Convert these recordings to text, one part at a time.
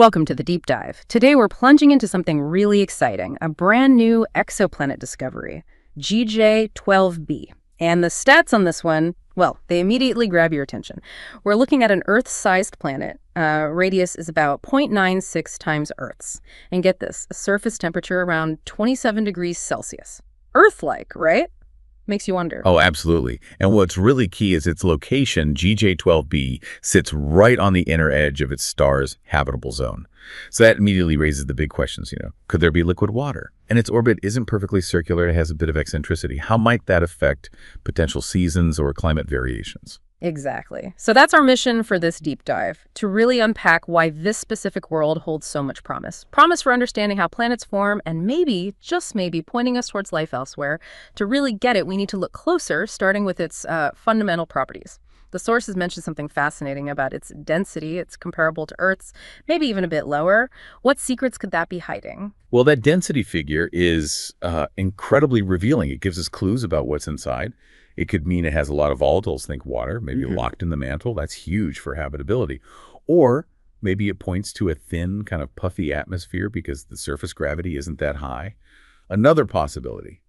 Welcome to the Deep Dive. Today we're plunging into something really exciting, a brand new exoplanet discovery, GJ12b. And the stats on this one, well, they immediately grab your attention. We're looking at an Earth-sized planet. Radius is about 0.96 times Earth's. And get this, a surface temperature around 27 degrees Celsius. Earth-like, right? Makes you wonder. Oh, absolutely. And what's really key is its location. GJ12b sits right on the inner edge of its star's habitable zone. So that immediately raises the big questions, could there be liquid water? And its orbit isn't perfectly circular. It has a bit of eccentricity. How might that affect potential seasons or climate variations? Exactly. So that's our mission for this deep dive, to really unpack why this specific world holds so much promise. Promise for understanding how planets form and maybe, just maybe, pointing us towards life elsewhere. To really get it, we need to look closer, starting with its fundamental properties. The sources mention something fascinating about its density. It's comparable to Earth's, maybe even a bit lower. What secrets could that be hiding? Well, that density figure is incredibly revealing. It gives us clues about what's inside. It could mean it has a lot of volatiles, think water, maybe locked in the mantle. That's huge for habitability. Or maybe it points to a thin, kind of puffy atmosphere because the surface gravity isn't that high. Another possibility,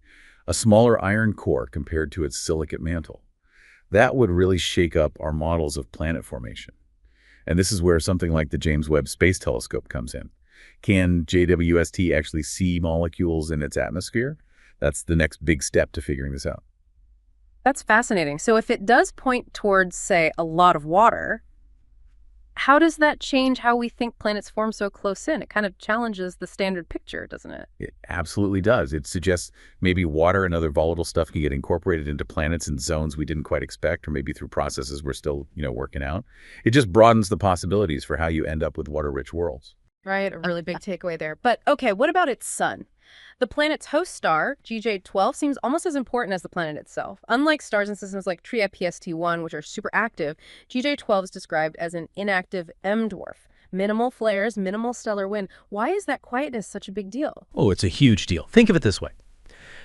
a smaller iron core compared to its silicate mantle. That would really shake up our models of planet formation. And this is where something like the James Webb Space Telescope comes in. Can JWST actually see molecules in its atmosphere? That's the next big step to figuring this out. That's fascinating. So if it does point towards, say, a lot of water, how does that change how we think planets form so close in? It kind of challenges the standard picture, doesn't it? It absolutely does. It suggests maybe water and other volatile stuff can get incorporated into planets in zones we didn't quite expect, or maybe through processes we're still, working out. It just broadens the possibilities for how you end up with water-rich worlds. Right, a really big takeaway there. But okay, what about its sun? The planet's host star, GJ12, seems almost as important as the planet itself. Unlike stars in systems like TRPST-1, which are super active, GJ12 is described as an inactive M-dwarf. Minimal flares, minimal stellar wind. Why is that quietness such a big deal? Oh, it's a huge deal. Think of it this way.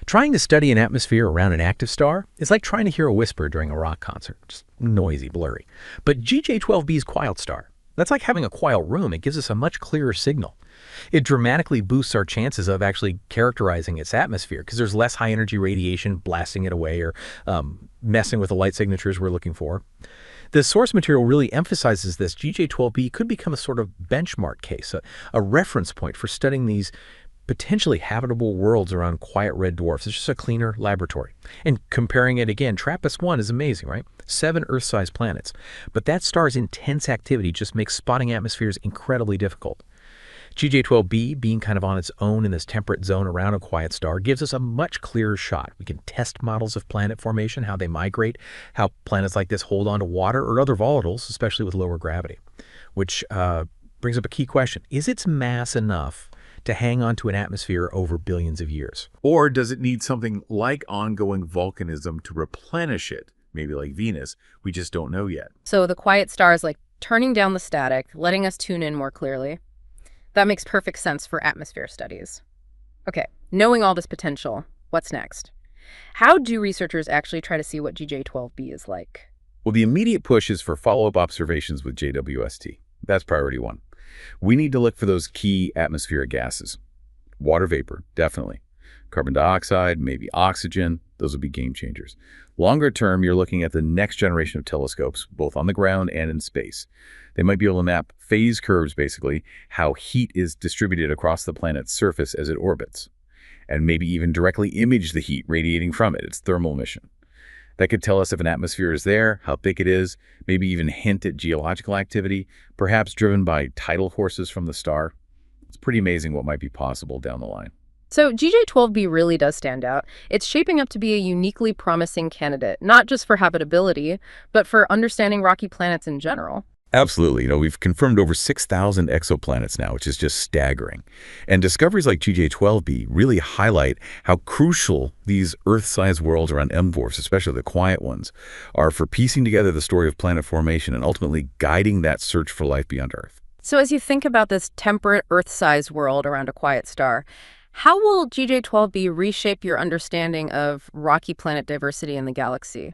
Trying to study an atmosphere around an active star is like trying to hear a whisper during a rock concert. Just noisy, blurry. But GJ12b's quiet star. That's like having a quiet room. It gives us a much clearer signal. It dramatically boosts our chances of actually characterizing its atmosphere because there's less high-energy radiation blasting it away or messing with the light signatures we're looking for. The source material really emphasizes this. GJ12b could become a sort of benchmark case, a reference point for studying these potentially habitable worlds around quiet red dwarfs. It's just a cleaner laboratory. And comparing it again, TRAPPIST-1 is amazing, right? 7 Earth-sized planets. But that star's intense activity just makes spotting atmospheres incredibly difficult. GJ12b, being kind of on its own in this temperate zone around a quiet star, gives us a much clearer shot. We can test models of planet formation, how they migrate, how planets like this hold on to water or other volatiles, especially with lower gravity. Which brings up a key question. Is its mass enough to hang on to an atmosphere over billions of years? Or does it need something like ongoing volcanism to replenish it? Maybe like Venus. We just don't know yet. So the quiet star is like turning down the static, letting us tune in more clearly. That makes perfect sense for atmosphere studies. Okay, knowing all this potential, what's next? How do researchers actually try to see what GJ12b is like? Well, the immediate push is for follow-up observations with JWST. That's priority 1. We need to look for those key atmospheric gases. Water vapor, definitely. Carbon dioxide, maybe oxygen, those would be game changers. Longer term, you're looking at the next generation of telescopes, both on the ground and in space. They might be able to map phase curves, basically, how heat is distributed across the planet's surface as it orbits, and maybe even directly image the heat radiating from it, its thermal emission. That could tell us if an atmosphere is there, how thick it is, maybe even hint at geological activity, perhaps driven by tidal forces from the star. It's pretty amazing what might be possible down the line. So GJ12b really does stand out. It's shaping up to be a uniquely promising candidate, not just for habitability, but for understanding rocky planets in general. Absolutely. We've confirmed over 6,000 exoplanets now, which is just staggering. And discoveries like GJ12b really highlight how crucial these Earth-sized worlds around M-dwarfs, especially the quiet ones, are for piecing together the story of planet formation and ultimately guiding that search for life beyond Earth. So as you think about this temperate Earth-sized world around a quiet star, how will GJ12b reshape your understanding of rocky planet diversity in the galaxy?